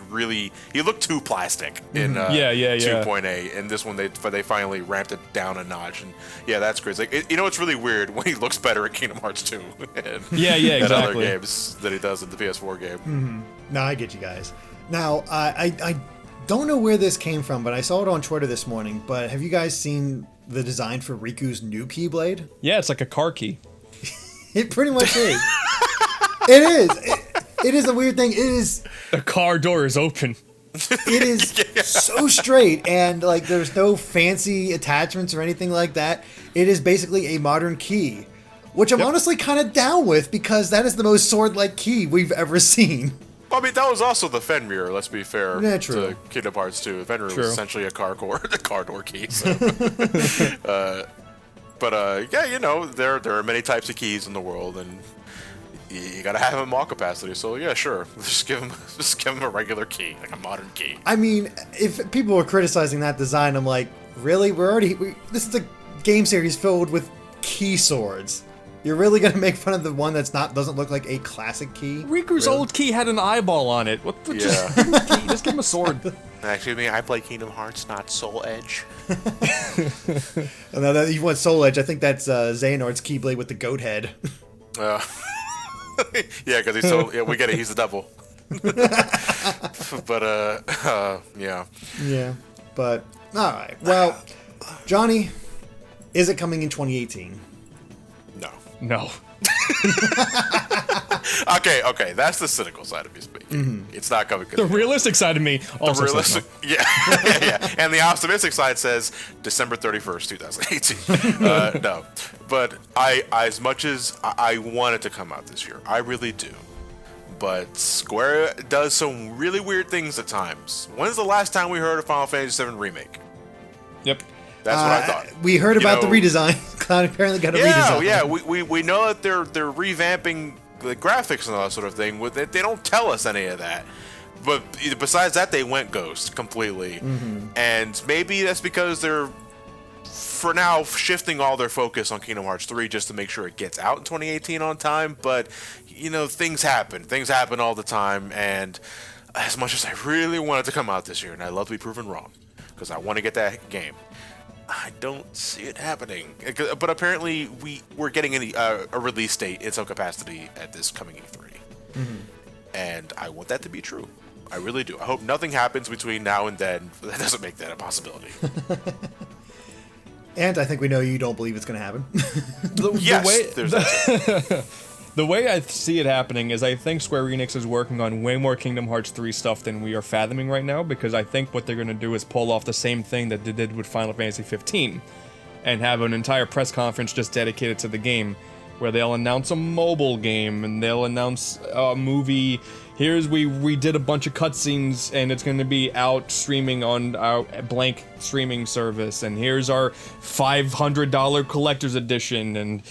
too plastic in 2.8, and this one, they finally ramped it down a notch, and that's great. It's like, it's really weird when he looks better at Kingdom Hearts 2 and exactly. other games than he does in the PS4 game. No, I get you guys. Now, I don't know where this came from, but I saw it on Twitter this morning, but have you guys seen the design for Riku's new Keyblade? Yeah, it's like a car key. It pretty much is. It is. It is a weird thing. It is. The car door is open. It is so straight, and like there's no fancy attachments or anything like that. It is basically a modern key, which I'm honestly kind of down with because that is the most sword-like key we've ever seen. Well, I mean, that was also the Fenrir, let's be fair, true. to Kingdom Hearts 2. Fenrir was essentially a car door key. So. But there are many types of keys in the world, and you gotta have them in all capacity. So yeah, sure, just give them a regular key, like a modern key. I mean, if people were criticizing that design, I'm like, really? This is a game series filled with key swords. You're really gonna make fun of the one doesn't look like a classic key? Riku's old key had an eyeball on it. What the? Just give him a sword. Excuse me, I play Kingdom Hearts, not Soul Edge. No, you want Soul Edge? I think that's Xehanort's Keyblade with the goat head. Yeah, because he's we get it. He's the devil. But yeah. Yeah, but all right. Well, Johnny, is it coming in 2018? No. Okay, that's the cynical side of me speaking. It's not coming. The realistic side of me also realistic, yeah. And the optimistic side says December 31st, 2018. No, but as much as I want it to come out this year, I really do. But Square does some really weird things at times. When's the last time we heard of Final Fantasy VII Remake? Yep. That's what I thought. We heard about the redesign. Cloud apparently got a redesign. Yeah, we know that they're revamping the graphics and all that sort of thing. They don't tell us any of that. But besides that, they went ghost completely. And maybe that's because they're, for now, shifting all their focus on Kingdom Hearts 3 just to make sure it gets out in 2018 on time. But, things happen. Things happen all the time. And as much as I really want it to come out this year, and I love to be proven wrong, because I want to get that game, I don't see it happening. But apparently, we're getting a release date in some capacity at this coming E3. And I want that to be true. I really do. I hope nothing happens between now and then that doesn't make that a possibility. And I think we know you don't believe it's going to happen. There's that. The way I see it happening is I think Square Enix is working on way more Kingdom Hearts 3 stuff than we are fathoming right now, because I think what they're going to do is pull off the same thing that they did with Final Fantasy 15 and have an entire press conference just dedicated to the game, where they'll announce a mobile game and they'll announce a movie. We did a bunch of cutscenes and it's going to be out streaming on our blank streaming service, and here's our $500 collector's edition, and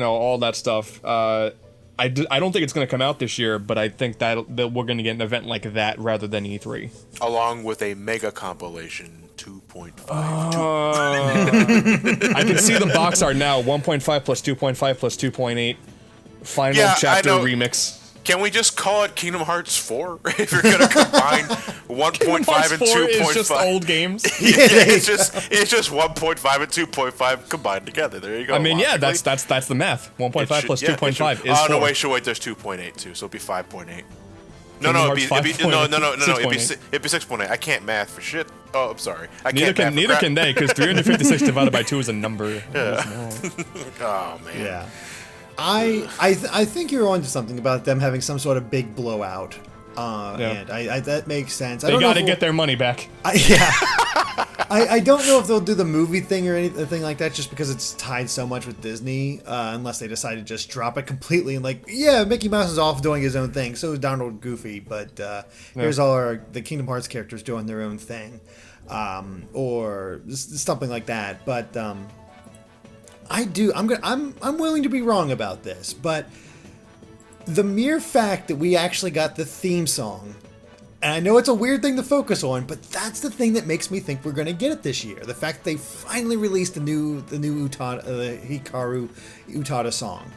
all that stuff. I don't think it's going to come out this year, but I think that we're going to get an event like that rather than E3. Along with a mega compilation 2.5. I can see the box art now. 1.5 plus 2.5 plus 2.8. Final chapter remix. Can we just call it Kingdom Hearts 4? If you're going to combine 1.5 and 2.5. Is just old games. It's just 1.5 and 2.5 combined together. There you go. I mean, that's the math. 1.5 plus 2.5 is 4. Oh, no, wait, there's 2.8 too, so it'd be 5.8. No, it'd be 6.8. I can't math for shit. Oh, I'm sorry. Neither can they, because 356 divided by 2 is a number. Yeah. Oh, man. Yeah. I think you're onto something about them having some sort of big blowout. And that makes sense. They got to get their money back. I don't know if they'll do the movie thing or anything like that, just because it's tied so much with Disney, unless they decide to just drop it completely and Mickey Mouse is off doing his own thing, so is Donald Goofy, but here's all the Kingdom Hearts characters doing their own thing, or something like that. But I'm willing to be wrong about this, but The mere fact that we actually got the theme song, and I know it's a weird thing to focus on, but that's the thing that makes me think we're going to get it this year. The fact that they finally released the new Utada, the Hikaru Utada song.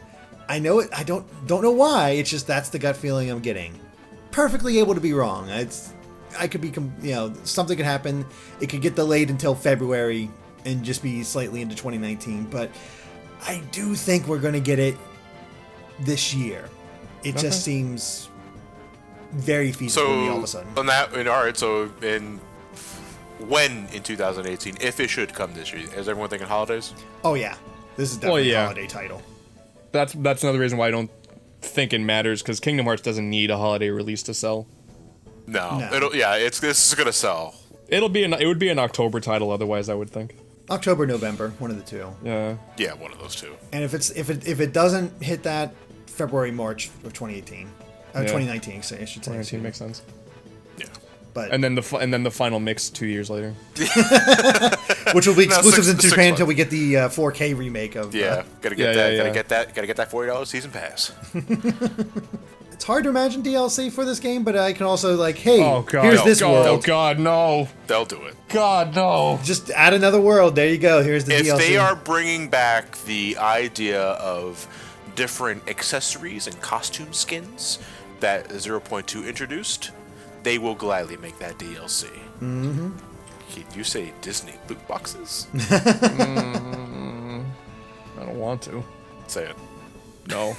I know it. I don't know why. It's just that's the gut feeling I'm getting. Perfectly able to be wrong. I could be, something could happen. It could get delayed until February and just be slightly into 2019. But I do think we're going to get it this year. It just seems very feasible to me all of a sudden. On that, all right. So when in 2018, if it should come this year, is everyone thinking holidays? Oh yeah, this is definitely a holiday title. That's another reason why I don't think it matters, because Kingdom Hearts doesn't need a holiday release to sell. No. This is gonna sell. It would be an October title otherwise, I would think. October, November, one of the two. Yeah, one of those two. And if it doesn't hit that, February, March of 2018, 2019, so I should say. 2019 makes sense. Yeah. But and then the final mix 2 years later, which will be exclusive in Japan until we get the 4K remake of. Gotta get that. Gotta get that $40 season pass. It's hard to imagine DLC for this game, but I can also here's this world. world. Oh God, no! They'll do it. God, no! Just add another world. There you go. Here's the DLC. If they are bringing back the idea of different accessories and costume skins that 0.2 introduced, they will gladly make that DLC. Mm-hmm. Can you say Disney loot boxes? I don't want to. Say it. No.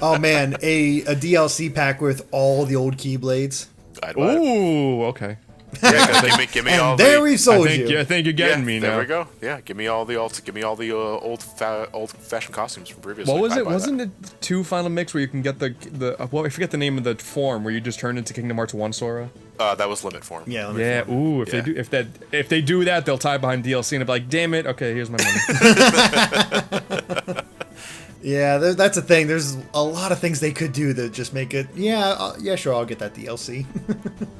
Oh man, a DLC pack with all the old Keyblades. I'd buy it. Ooh, okay. Yeah, give me all there the. we sold you. I think you're getting me now. There we go. Yeah, give me all the old-fashioned costumes from previous. What was it? Wasn't it 2 Final Mix where you can get the I forget the name of the form where you just turn into Kingdom Hearts 1 Sora? That was limit form. Yeah. Limit form. Ooh, if they do that, they'll tie behind DLC and they'll be like, damn it. Okay, here's my money. Yeah, that's a thing. There's a lot of things they could do to just make it. Yeah, sure, I'll get that DLC.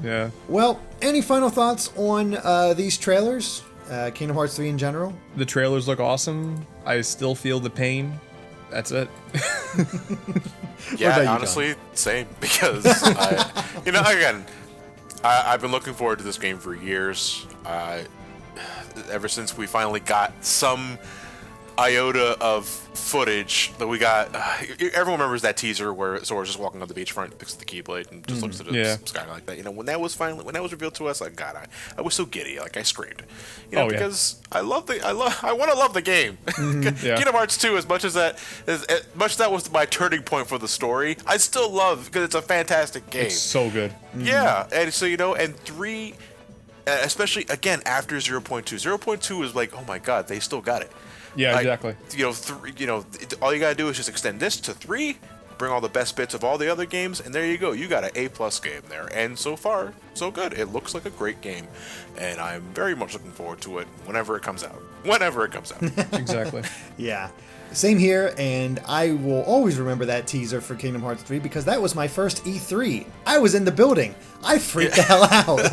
Yeah. Well, any final thoughts on these trailers? Kingdom Hearts 3 in general? The trailers look awesome. I still feel the pain. That's it. Yeah, honestly, same. Because I've been looking forward to this game for years. Ever since we finally got some iota of footage that we got. Everyone remembers that teaser where Sora's just walking on the beachfront, picks the Keyblade, and just looks at the sky like that. When that was revealed to us, God, I was so giddy, I screamed. Because I want to love the game. Kingdom Hearts 2, as much as that was my turning point for the story, I still love because it's a fantastic game. It's so good. Yeah, and so and 3, especially again after 0.2. 0.2 is like, oh my God, they still got it. Yeah, exactly. 3, all you gotta do is just extend this to 3, bring all the best bits of all the other games, and there you go. You got an A+ game there, and so far, so good. It looks like a great game, and I'm very much looking forward to it whenever it comes out. Exactly. Yeah. Same here, and I will always remember that teaser for Kingdom Hearts 3 because that was my first E3. I was in the building. I freaked the hell out.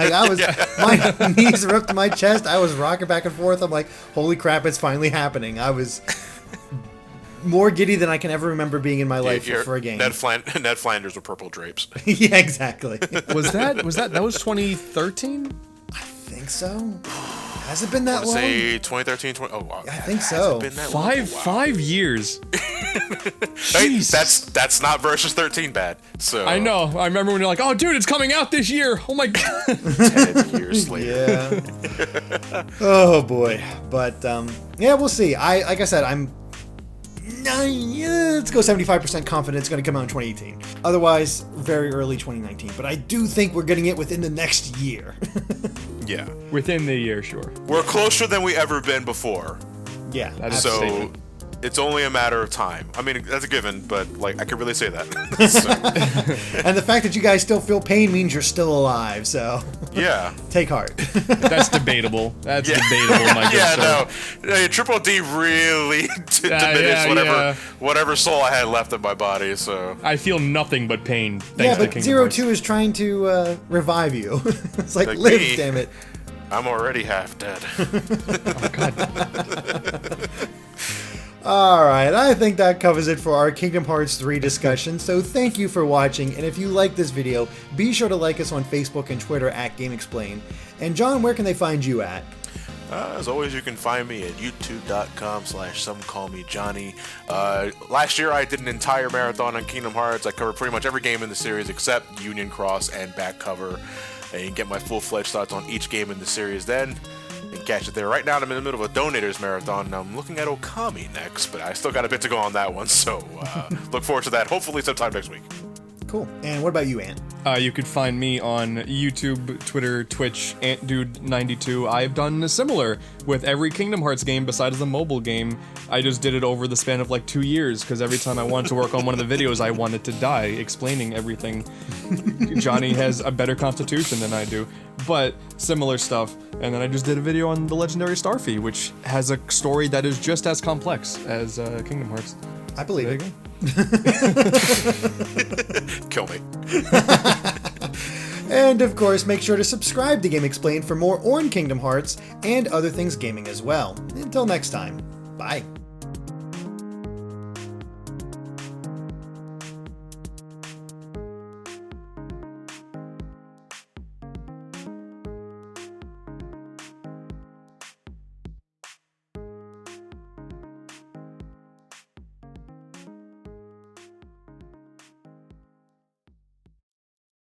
My knees were up to my chest. I was rocking back and forth. I'm like, holy crap, it's finally happening. I was more giddy than I can ever remember being in my life for a game. Ned Flanders with purple drapes. Yeah, exactly. Was that was 2013? I think so. Has it been that long? Say 2013, oh wow. I think so. Been that Five years. Hey, that's not versus 13 bad. So I know. I remember when you're like, oh dude, it's coming out this year. Oh my God. 10 years later. Yeah. Oh boy. But we'll see. Like I said, I'm let's go 75% confident it's going to come out in 2018. Otherwise, very early 2019. But I do think we're getting it within the next year. Yeah. Within the year, sure. We're closer than we ever been before. Yeah. That is So it's only a matter of time. I mean, that's a given, but I could really say that. And the fact that you guys still feel pain means you're still alive. So yeah, take heart. That's debatable. That's debatable, my good sir. No, Triple D really diminished whatever soul I had left in my body. So I feel nothing but pain. But 02 is trying to revive you. It's like live, me, damn it. I'm already half dead. Oh God. Alright, I think that covers it for our Kingdom Hearts 3 discussion, so thank you for watching, and if you like this video, be sure to like us on Facebook and Twitter at GameXplain. And John, where can they find you at? As always, you can find me at youtube.com/SomeCallMeJohnny. Last year I did an entire marathon on Kingdom Hearts. I covered pretty much every game in the series except Union Cross and Back Cover. And you can get my full-fledged thoughts on each game in the series then. And catch it there. Right now I'm in the middle of a Donators Marathon. I'm looking at Okami next, but I still got a bit to go on that one, so look forward to that, hopefully sometime next week. Cool. And what about you, Ant? You could find me on YouTube, Twitter, Twitch, AntDude92. I've done similar with every Kingdom Hearts game besides the mobile game. I just did it over the span of like 2 years, because every time I wanted to work on one of the videos, I wanted to die explaining everything. Johnny has a better constitution than I do, but similar stuff. And then I just did a video on the legendary Starfy, which has a story that is just as complex as Kingdom Hearts. I believe it. Kill me. And of course, make sure to subscribe to GameXplain for more on Kingdom Hearts and other things gaming as well. Until next time, bye.